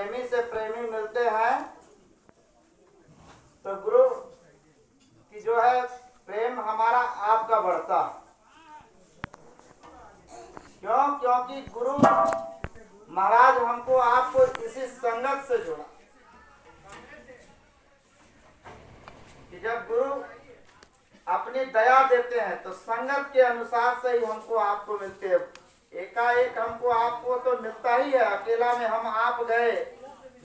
प्रेमी से प्रेमी मिलते हैं तो गुरु की जो है प्रेम हमारा आपका बढ़ता। क्यों? क्योंकि गुरु महाराज हमको आपको इसी संगत से जोड़ा कि जब गुरु अपनी दया देते हैं तो संगत के अनुसार से ही हमको आपको मिलते हैं। एकाएक हमको आपको तो मिलता ही है, अकेला में हम आप गए,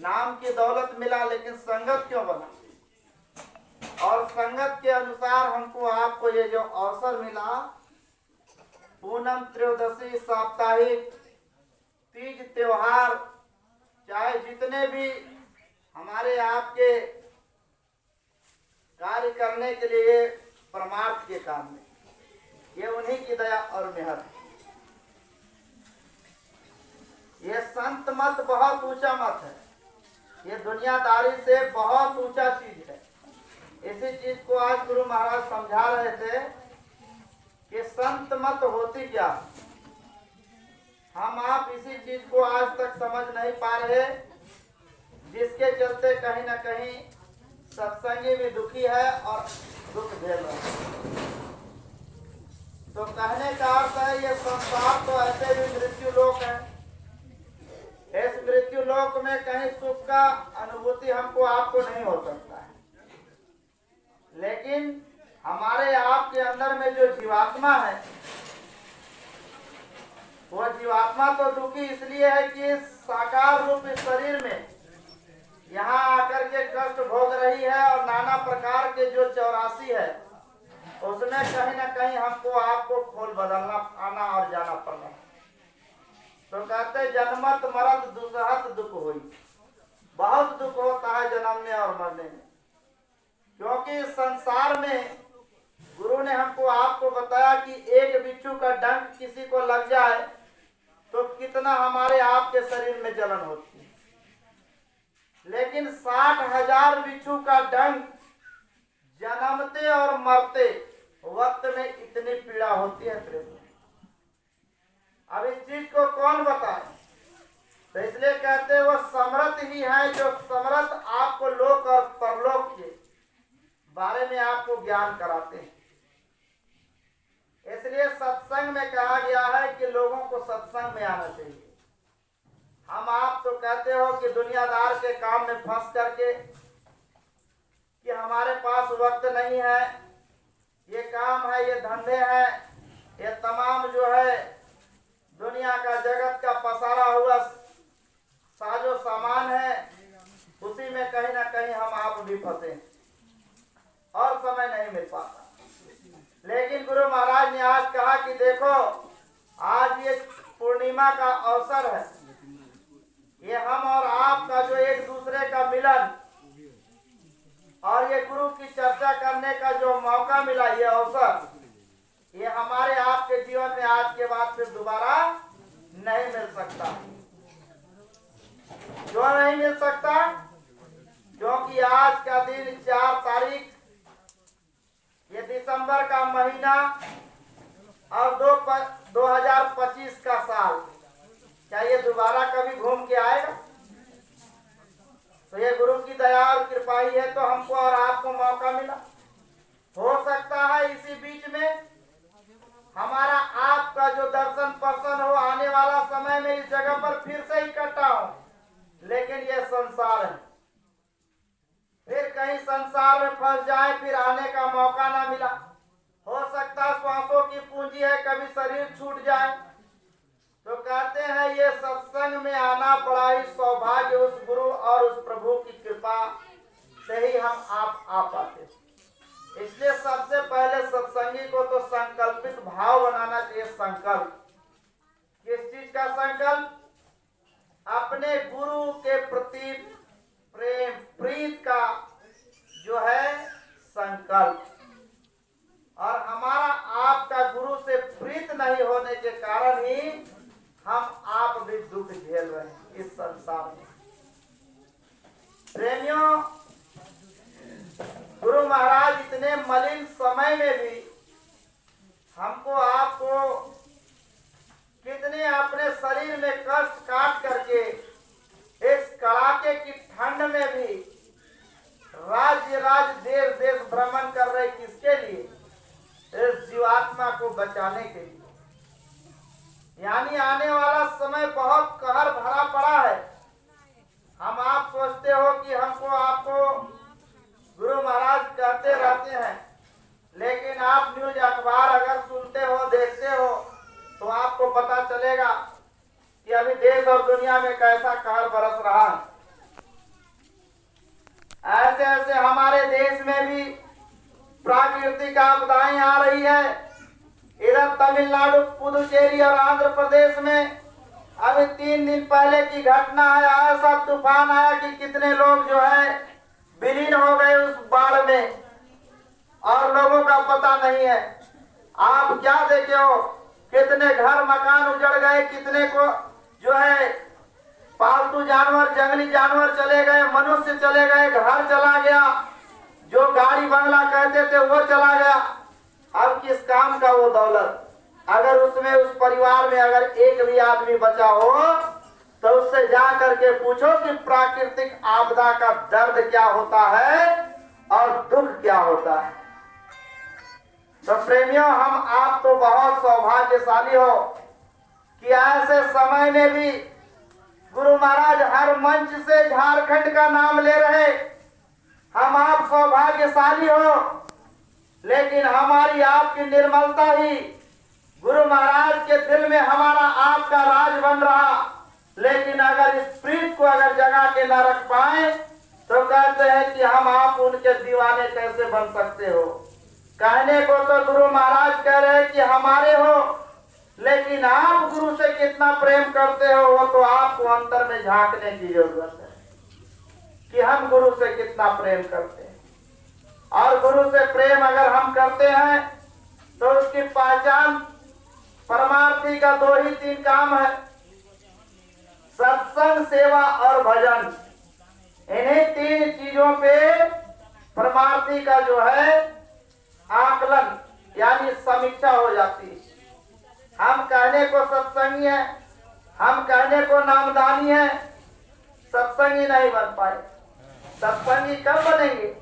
नाम की दौलत मिला, लेकिन संगत क्यों बना? और संगत के अनुसार हमको आपको ये जो अवसर मिला, पूनम, त्रयोदशी, साप्ताहिक, तीज त्योहार, चाहे जितने भी हमारे आपके कार्य करने के लिए परमार्थ के काम में, ये उन्हीं की दया और मेहर है। ये संत मत बहुत ऊंचा मत है, ये दुनियादारी से बहुत ऊंचा चीज है। इसी चीज को आज गुरु महाराज समझा रहे थे कि संत मत होती क्या। हम आप इसी चीज को आज तक समझ नहीं पा रहे, जिसके चलते कहीं ना कहीं सत्संगी भी दुखी है और दुख झेल रहा है। तो कहने का अर्थ है ये संसार तो ऐसे भी मृत्यु लोक है। इस मृत्यु लोक में कहीं सुख का अनुभूति हमको आपको नहीं हो सकता है, लेकिन हमारे आपके अंदर में जो जीवात्मा है, वो जीवात्मा तो दुखी इसलिए है कि साकार रूप इस शरीर में यहाँ आकर के कष्ट भोग रही है और नाना प्रकार के जो 84 है उसमें कहीं ना कहीं हमको आपको खोल बदलना, आना और जाना पड़ना। तो कहते जन्मत मरत दुसहत दुख हुई, बहुत दुख होता है जन्मने और मरने में। क्योंकि संसार में गुरु ने हमको आपको बताया कि एक बिच्छू का डंक किसी को लग जाए तो कितना हमारे आपके शरीर में जलन होती है, लेकिन 60,000 बिच्छू का डंक जन्मते और मरते वक्त में इतनी पीड़ा होती है प्रेम। अब इस चीज को कौन बताए? तो इसलिए कहते हैं वो समर्थ ही है जो समर्थ आपको लोक और परलोक के बारे में आपको ज्ञान कराते हैं। इसलिए सत्संग में कहा गया है कि लोगों को सत्संग में आना चाहिए। हम आप तो कहते हो कि दुनियादार के काम में फंस करके कि हमारे पास वक्त नहीं है, ये काम है, ये धंधे हैं, ये तमाम जो है दुनिया का जगत का पसारा हुआ साजो सामान है, उसी में कहीं ना कहीं हम आप भी फंसे और समय नहीं मिल पाता। लेकिन गुरु महाराज ने आज कहा कि देखो आज ये पूर्णिमा का अवसर है, ये हम और आपका जो एक दूसरे का मिलन और ये गुरु की चर्चा करने का जो मौका मिला, ये अवसर, ये हमारे आपके जीवन में आज के बाद फिर दोबारा नहीं मिल सकता। क्यों नहीं मिल सकता? क्योंकि आज का दिन 4 तारीख, ये दिसंबर का महीना और 2025 का साल, क्या ये दोबारा कभी घूम के आएगा? तो ये गुरु की दया और कृपा ही है तो हमको और आपको मौका मिला। हो सकता है इसी बीच में हमारा आपका जो दर्शन पर्सन हो, आने वाला समय में इस जगह पर फिर से इकट्ठा हो, लेकिन ये संसार है, फिर कहीं संसार में फंस जाए, फिर आने का मौका ना मिला। हो सकता है श्वासों की पूंजी है, कभी शरीर छूट जाए। तो कहते हैं ये सत्संग में आना बड़ा ही सौभाग्य उस गुरु और उस प्रभु की कृपा से ही हम आप आ पाते। इसलिए सबसे पहले सत्संगी को तो संकल्पित भाव बनाना चाहिए। संकल्प किस चीज का संकल्प? अपने गुरु के प्रति प्रेम प्रीत का जो है संकल्प। और हमारा आपका गुरु से प्रीत नहीं होने के कारण ही हम आप भी दुख झेल रहे हैं इस संसार में। प्रेमियों, गुरु महाराज इतने मलिन समय में भी हमको आपको कितने अपने शरीर में कष्ट काट करके इस कड़ा बचाने के लिए। यानी आने वाला समय बहुत कहर भरा पड़ा है। हम आप सोचते हो कि हमको आपको गुरु महाराज कहते रहते हैं, लेकिन आप न्यूज अखबार अगर सुनते हो देखते हो तो आपको पता चलेगा कि अभी देश और दुनिया में कैसा कहर बरस रहा है। ऐसे ऐसे हमारे देश में भी प्राकृतिक आपदाएं आ रही है। इधर तमिलनाडु, पुदुचेरी और आंध्र प्रदेश में अभी 3 दिन पहले की घटना है। ऐसा तूफान आया कि कितने लोग जो है विलीन हो गए उस बाढ़ में और लोगों का पता नहीं है। आप क्या देखे हो, कितने घर मकान उजड़ गए, कितने को जो है पालतू जानवर, जंगली जानवर चले गए, मनुष्य चले गए, घर चला गया, जो गाड़ी बंगला कहते थे वो चला गया। अब किस काम का वो दौलत? अगर उसमें उस परिवार में अगर एक भी आदमी बचा हो तो उससे जा करके पूछो कि प्राकृतिक आपदा का दर्द क्या होता है और दुख क्या होता है। तो प्रेमियों, हम आप तो बहुत सौभाग्यशाली हो कि ऐसे समय में भी गुरु महाराज हर मंच से झारखंड का नाम ले रहे। हम आप सौभाग्यशाली हो, लेकिन हमारी आपकी निर्मलता ही गुरु महाराज के दिल में हमारा आपका राज बन रहा। लेकिन अगर इस प्रीत को अगर जगा के न रख पाए तो कहते हैं कि हम आप उनके दीवाने कैसे बन सकते हो। कहने को तो गुरु महाराज कह रहे हैं कि हमारे हो, लेकिन आप गुरु से कितना प्रेम करते हो वो तो आपको अंतर में झांकने की जरूरत है कि हम गुरु से कितना प्रेम करते हैं। और गुरु से प्रेम अगर हम करते हैं तो उसकी पहचान परमार्थी का 2 ही 3 काम है, सत्संग, सेवा और भजन। इन्हीं 3 चीजों पे परमार्थी का जो है आकलन यानी समीक्षा हो जाती है। हम कहने को सत्संगी है, हम कहने को नामदानी है, सत्संगी नहीं बन पाए। सत्संगी कब बनेंगे?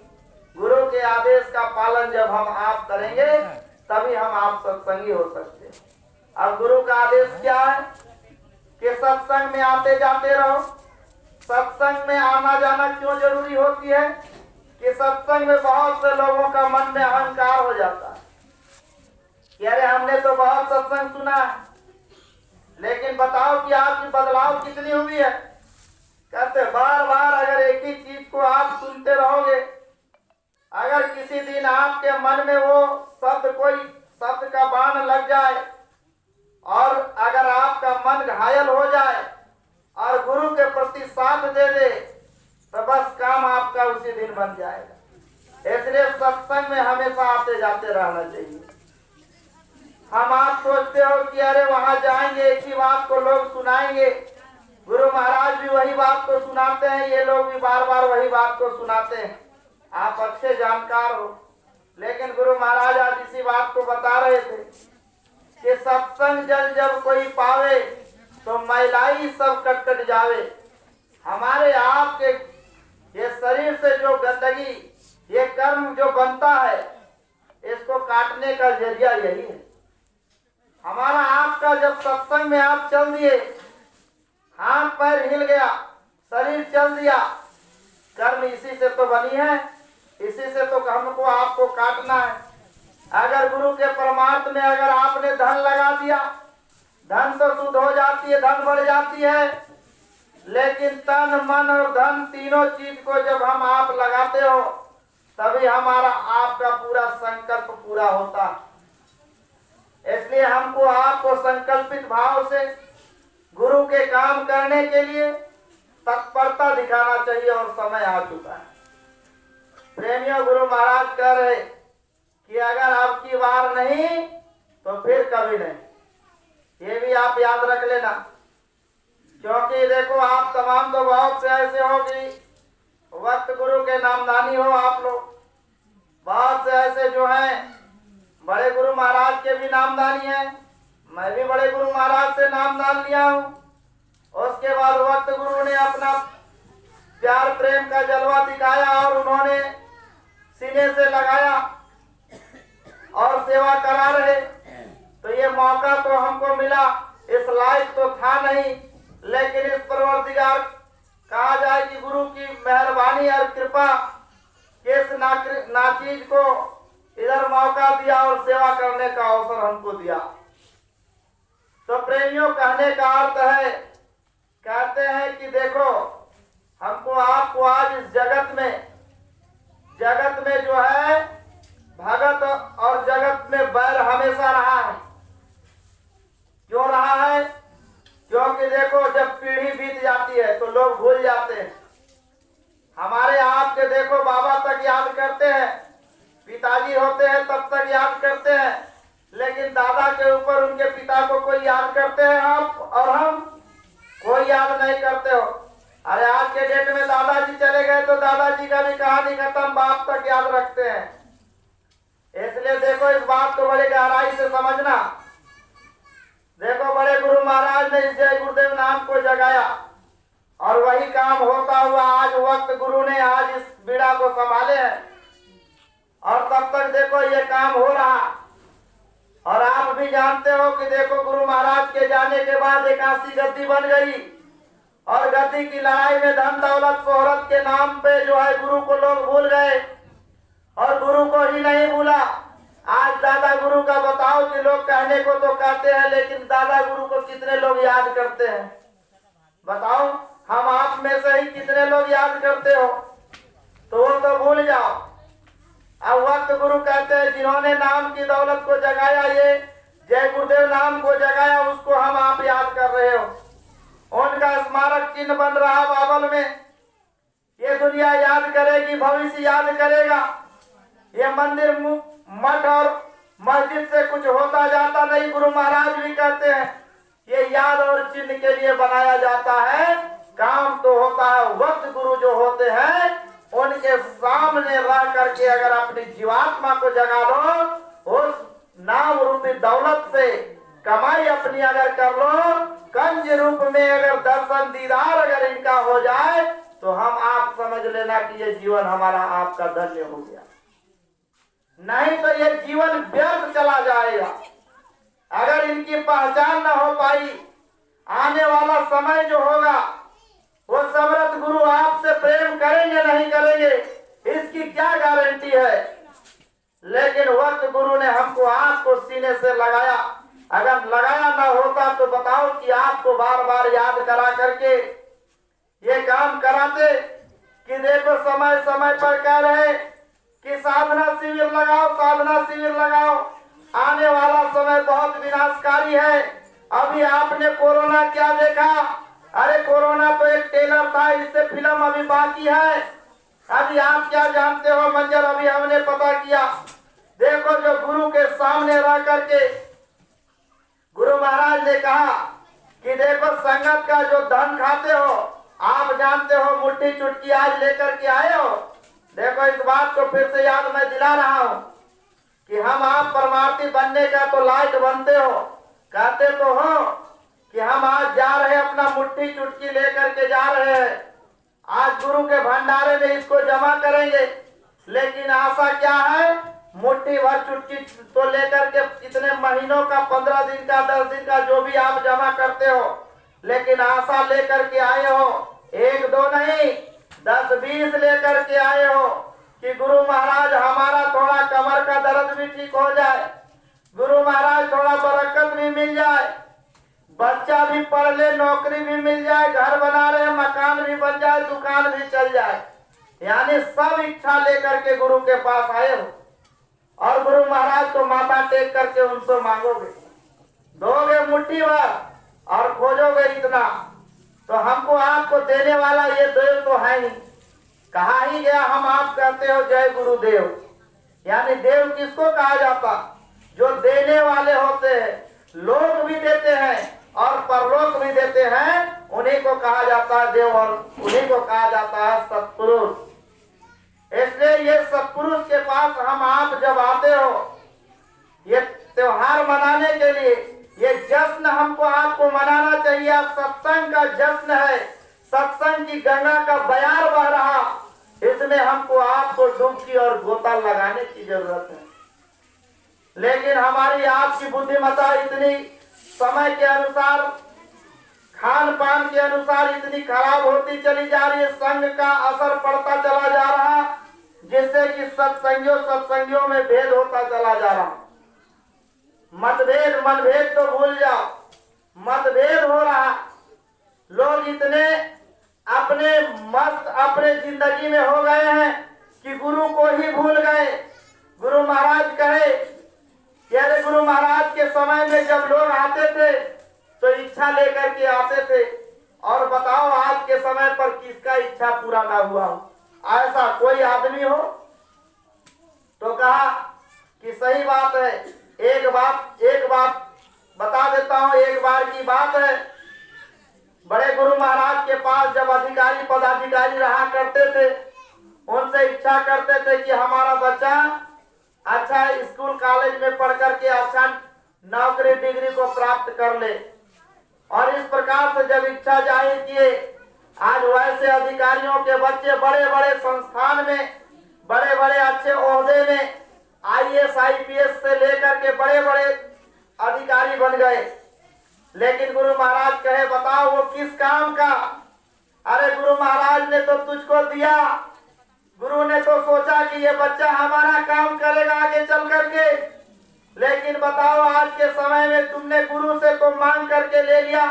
गुरु के आदेश का पालन जब हम आप करेंगे तभी हम आप सत्संगी हो सकते हैं। अब गुरु का आदेश क्या है कि सत्संग में आते जाते रहो। सत्संग में आना जाना क्यों जरूरी होती है कि सत्संग में बहुत से लोगों का मन में अहंकार हो जाता है कि अरे हमने तो बहुत सत्संग सुना है, लेकिन बताओ कि आपकी बदलाव कितनी हुई है। कहते बार बार अगर एक ही चीज को आप सुनते रहोगे, अगर किसी दिन आपके मन में वो कोई शब्द का बाण लग जाए और अगर आपका मन घायल हो जाए और गुरु के प्रति साथ दे दे तो बस काम आपका उसी दिन बन जाएगा। इसलिए सत्संग में हमेशा आते जाते रहना चाहिए। हम आप सोचते हो कि अरे वहां जाएंगे एक ही बात को लोग सुनाएंगे, गुरु महाराज भी वही बात को सुनाते हैं, ये लोग भी बार बार वही बात को सुनाते हैं। आप अच्छे जानकार हो, लेकिन गुरु महाराज आज इसी बात को बता रहे थे कि सत्संग जल जब कोई पावे तो मैलाई सब कट कट जावे। हमारे आपके ये शरीर से जो गंदगी, ये कर्म जो बनता है, इसको काटने का जरिया यही है। हमारा आपका जब सत्संग में आप चल दिए, हाथ पैर हिल गया, शरीर चल दिया, कर्म इसी से तो बनी है, इसी से तो हमको आपको काटना है। अगर गुरु के परमार्थ में अगर आपने धन लगा दिया, धन तो शुद्ध हो जाती है, धन बढ़ जाती है, लेकिन तन मन और धन तीनों चीज को जब हम आप लगाते हो तभी हमारा आपका पूरा संकल्प पूरा होता है। इसलिए हमको आपको संकल्पित भाव से गुरु के काम करने के लिए तत्परता दिखाना चाहिए और समय आ चुका है। प्रेमियों, गुरु महाराज कह रहे कि अगर आपकी बार नहीं तो फिर कभी नहीं। ये भी आप याद रख लेना, क्योंकि देखो आप तमाम तो बहुत से ऐसे हो कि वक्त गुरु के नामदानी हो आप लोग, बहुत से ऐसे जो हैं बड़े गुरु महाराज के भी नामदानी है। मैं भी बड़े गुरु महाराज से नामदान लिया हूँ। उसके बाद वक्त गुरु ने अपना प्यार प्रेम का जलवा दिखाया और उन्होंने सीने से लगाया और सेवा करा रहे। तो ये मौका तो हमको मिला, इस लायक तो था नहीं, लेकिन इस परवरदिगार कहा जाए कि गुरु की मेहरबानी और कृपा के इस नाचीज को इधर मौका दिया और सेवा करने का अवसर हमको दिया। तो प्रेमियों, कहने का अर्थ है, कहते हैं कि देखो हमको आपको आज इस जगत में जो है भगत और जगत में बैर हमेशा रहा है। क्यों रहा है? क्योंकि देखो जब पीढ़ी बीत जाती है तो लोग भूल जाते हैं। हमारे आपके देखो बाबा तक याद करते हैं, पिताजी होते हैं तब तक याद करते हैं, लेकिन दादा के ऊपर उनके पिता को कोई याद करते हैं आप और हम? कोई याद नहीं करते हो। अरे आज के डेट में दादाजी चले गए तो दादाजी का भी कहानी खत्म, बाप तक याद रखते हैं। इसलिए देखो इस बात को बड़ी गहराई से समझना। देखो बड़े गुरु महाराज ने इस जय गुरुदेव नाम को जगाया और वही काम होता हुआ आज वक्त गुरु ने आज इस बीड़ा को संभाले हैं और तब तक देखो ये काम हो रहा। और आप भी जानते हो कि देखो गुरु महाराज के जाने के बाद 81 गद्दी बन गई और गद्दी की लड़ाई में धन दौलत शोहरत के नाम पे जो है गुरु को लोग भूल गए और गुरु को ही नहीं भूला। आज दादा गुरु का बताओ कि लोग कहने को तो कहते हैं, लेकिन दादा गुरु को कितने लोग याद करते हैं? बताओ, हम आप में से ही कितने लोग याद करते हो? तो वो तो भूल जाओ। अब वक्त गुरु कहते हैं जिन्होंने नाम की दौलत को जगाया, ये जय गुरुदेव नाम को जगाया, उसको हम आप याद कर रहे हो। उनका स्मारक चिन्ह बन रहा बाबल में। ये दुनिया याद करेगी, भविष्य याद करेगा। ये मंदिर मठ और मस्जिद से कुछ होता जाता नहीं। गुरु महाराज भी कहते हैं ये याद और चिन्ह के लिए बनाया जाता है, काम तो होता है। वक्त गुरु जो होते हैं उनके सामने रह करके अगर अपनी जीवात्मा को जगा लो, उस नाम रूपी दौलत से कमाई अपनी अगर कर लो, कंज रूप में अगर दर्शन दीदार अगर इनका हो जाए, तो हम आप समझ लेना कि ये जीवन हमारा आपका धन्य हो गया। नहीं तो ये जीवन व्यर्थ चला जाएगा अगर इनकी पहचान न हो पाई। आने वाला समय जो होगा वो समर्थ गुरु आपसे प्रेम करेंगे नहीं करेंगे इसकी क्या गारंटी है? लेकिन वक्त गुरु ने हमको आपको सीने से लगाया। अगर लगाया ना होता तो बताओ कि आपको बार बार याद करा करके ये काम कराते कि देखो समय समय पर कह रहे कि साधना शिविर लगाओ, साधना शिविर लगाओ। आने वाला समय बहुत विनाशकारी है। अभी आपने कोरोना क्या देखा? अरे कोरोना तो एक ट्रेलर था, इससे फिल्म अभी बाकी है। अभी आप क्या जानते हो मंजर? अभी हमने पता किया। देखो जो गुरु के सामने रह करके गुरु महाराज ने कहा कि देखो संगत का जो धन खाते हो, आप जानते हो मुट्ठी चुटकी आज लेकर के आए हो। देखो इस बात को फिर से याद मैं दिला रहा हूँ कि हम आप परमार्थी बनने का तो लायक बनते हो, कहते तो हो कि हम आज जा रहे हैं, अपना मुट्ठी चुटकी लेकर के जा रहे हैं, आज गुरु के भंडारे में इसको जमा करेंगे। लेकिन आशा क्या है? मुट्ठी भर चुटकी तो लेकर के कितने महीनों का, 15 दिन का, 10 दिन का जो भी आप जमा करते हो, लेकिन आशा लेकर के आए हो, 1-2 नहीं 10-20 लेकर के आए हो कि गुरु महाराज हमारा थोड़ा कमर का दर्द भी ठीक हो जाए, गुरु महाराज थोड़ा बरकत भी मिल जाए, बच्चा भी पढ़ ले, नौकरी भी मिल जाए, घर बना रहे मकान भी बन जाए, दुकान भी चल जाए। यानी सब इच्छा लेकर के गुरु के पास आए हो और गुरु महाराज को माथा टेक करके उनसे मांगोगे, दोगे मुट्ठी भर और खोजोगे इतना, तो हमको आपको देने वाला ये देव तो है नहीं। कहा ही गया हम आप कहते हो जय गुरुदेव। यानी देव किसको कहा जाता? जो देने वाले होते हैं। लोग भी देते हैं और परलोक भी देते हैं, उन्हीं को कहा जाता है देव और उन्हीं को कहा जाता है सत्पुरुष। इसलिए ये सत्पुरुष के पास हम आप जब आते हो, ये त्योहार मनाने के लिए, ये जश्न हमको आपको मनाना चाहिए। सत्संग का जश्न है, सत्संग की गंगा का बयार बह रहा, इसमें हमको आपको डुबकी और गोता लगाने की जरूरत है। लेकिन हमारी आपकी बुद्धिमत्ता इतनी समय के अनुसार, खान पान के अनुसार इतनी खराब होती चली जा रही है, संग का असर पड़ता चला जा रहा, जिससे कि सत्संगियों में भेद होता चला जा रहा। मनभेद तो भूल जाओ, मतभेद हो रहा। लोग इतने अपने जिंदगी में हो गए हैं कि गुरु को ही भूल गए। गुरु महाराज कहे कि अरे गुरु महाराज के समय में जब लोग आते थे तो इच्छा लेकर के आते थे, और बताओ आज के समय पर किसका इच्छा पूरा ना हुआ हो? ऐसा कोई आदमी हो? तो कहा कि सही बात है। एक बात बता देता हूँ। एक बार की बात है, बड़े गुरु महाराज के पास जब अधिकारी पदाधिकारी रहा करते थे, उनसे इच्छा करते थे कि हमारा बच्चा अच्छा स्कूल कॉलेज में पढ़ करके अच्छा नौकरी डिग्री को प्राप्त कर ले। और इस प्रकार से जब इच्छा जाहिर किए, आज वैसे अधिकारियों के बच्चे बड़े बड़े संस्थान में, बड़े बड़े अच्छे ओहदे में, IAS IPS से लेकर के बड़े बड़े अधिकारी बन गए। लेकिन गुरु महाराज कहे बताओ वो किस काम का? अरे गुरु महाराज ने तो तुझको दिया, गुरु ने तो सोचा कि ये बच्चा हमारा काम करेगा आगे चल करके, लेकिन बताओ आज के समय में तुमने गुरु से तो मांग करके ले लिया,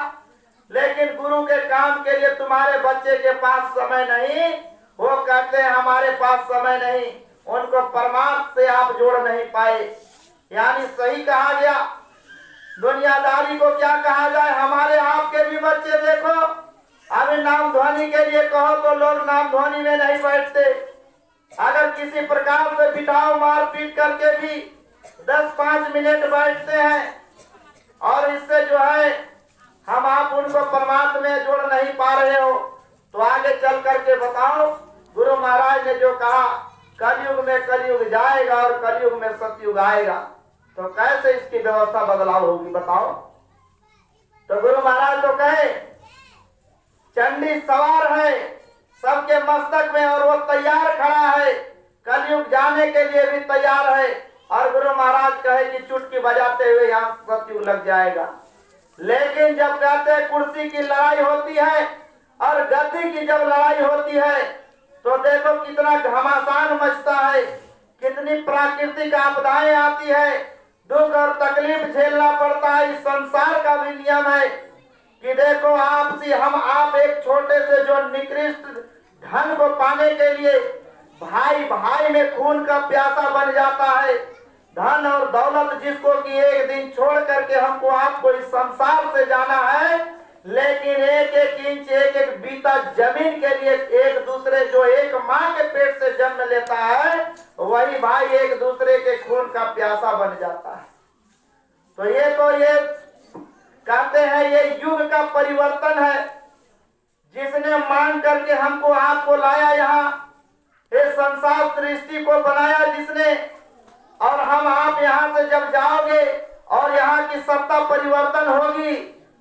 लेकिन गुरु के काम के लिए तुम्हारे बच्चे के पास समय नहीं। वो कहते हैं हमारे पास समय नहीं, उनको परमात्मा से आप जोड़ नहीं पाए। यानी सही कहा गया। दुनियादारी को क्या कहा जाए? हमारे आपके भी बच्चे देखो, अभी नाम ध्वनि के लिए कहो तो लोग नाम ध्वनि में नहीं बैठते। अगर किसी प्रकार से बिठाओ मारपीट करके भी 10-5 मिनट बैठते हैं, और इससे जो है हम आप उनको परमात्मा में जोड़ नहीं पा रहे हो। तो आगे चल करके बताओ, गुरु महाराज ने जो कहा कलयुग में कलयुग जाएगा और कलयुग में सतयुग आएगा, तो कैसे इसकी व्यवस्था बदलाव होगी बताओ? तो गुरु महाराज तो कहे चंडी सवार है सबके मस्तक में, और वो तैयार खड़ा है, कलयुग जाने के लिए भी तैयार है। और गुरु महाराज कहे कि चुटकी बजाते हुए यहाँ सतयुग लग जाएगा। लेकिन जब कहते हैं कुर्सी की लड़ाई होती है और गद्दी की जब लड़ाई होती है, तो देखो कितना घमासान मचता है, कितनी प्राकृतिक आपदाएं आती है, दुख और तकलीफ झेलना पड़ता है। इस संसार का भी नियम है कि देखो आप एक छोटे से जो निकृष्ट धन को पाने के लिए भाई में खून का प्यासा बन जाता है। धन और दौलत जिसको कि एक दिन छोड़ करके हमको आपको इस संसार से जाना है, लेकिन एक इंच एक बीता जमीन के लिए एक दूसरे जो एक माँ के पेट से जन्म लेता है, वही भाई एक दूसरे के खून का प्यासा बन जाता है। तो ये कहते हैं ये युग का परिवर्तन है, जिसने मांग करके हमको आपको लाया यहाँ, इस संसार सृष्टि को बनाया जिसने, और हम आप यहाँ से जब जाओगे और यहाँ की सत्ता परिवर्तन होगी,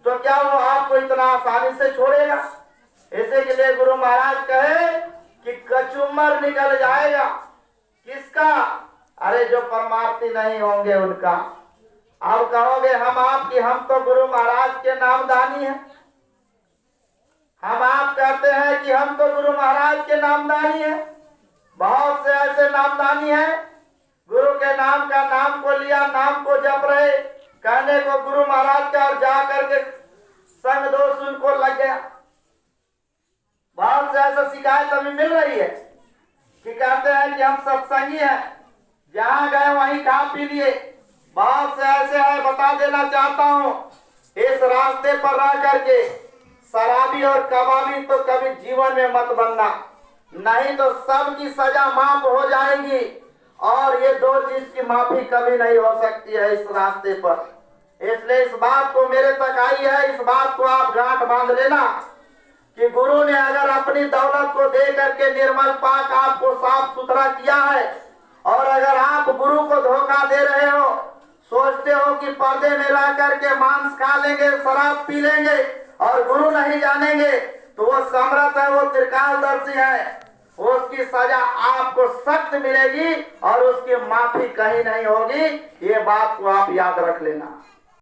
तो क्या वो आपको इतना आसानी से छोड़ेगा? इसी के लिए गुरु महाराज कहे कि कचुम्बर निकल जाएगा। किसका? अरे जो परमार्थी नहीं होंगे उनका। अब कहोगे हम तो गुरु महाराज के नामदानी हैं। हम आप कहते हैं कि हम तो गुरु महाराज के नामदानी हैं। बहुत से ऐसे नामदानी हैं, गुरु के नाम का नाम को लिया, नाम को जप रहे, कहने को गुरु महाराज का, और जा करके संग दोष उनको लग गया। बहुत से ऐसा शिकायत अभी मिल रही है कि कहते हैं कि हम सत्संगी हैं, जहाँ गए वहीं खा पी लिए। बहुत से ऐसे है, बता देना चाहता हूँ, इस रास्ते पर रह करके शराबी और कबाबी तो कभी जीवन में मत बनना, नहीं तो सबकी सजा माफ हो जाएगी, और ये दो चीज की माफी कभी नहीं हो सकती है इस रास्ते पर। इसलिए इस बात को मेरे तक आई है, इस बात को आप गांठ बांध लेना कि गुरु ने अगर अपनी दौलत को दे करके निर्मल पाक आपको साफ सुथरा किया है, और अगर आप गुरु को धोखा दे रहे हो, सोचते हो कि पर्दे में रह करके मांस खा लेंगे, शराब पी लेंगे और गुरु नहीं जानेंगे, तो वो समर्थ है, वो त्रिकालदर्शी है। उसकी सजा आपको सख्त मिलेगी और उसकी माफी कहीं नहीं होगी। ये बात को आप याद रख लेना।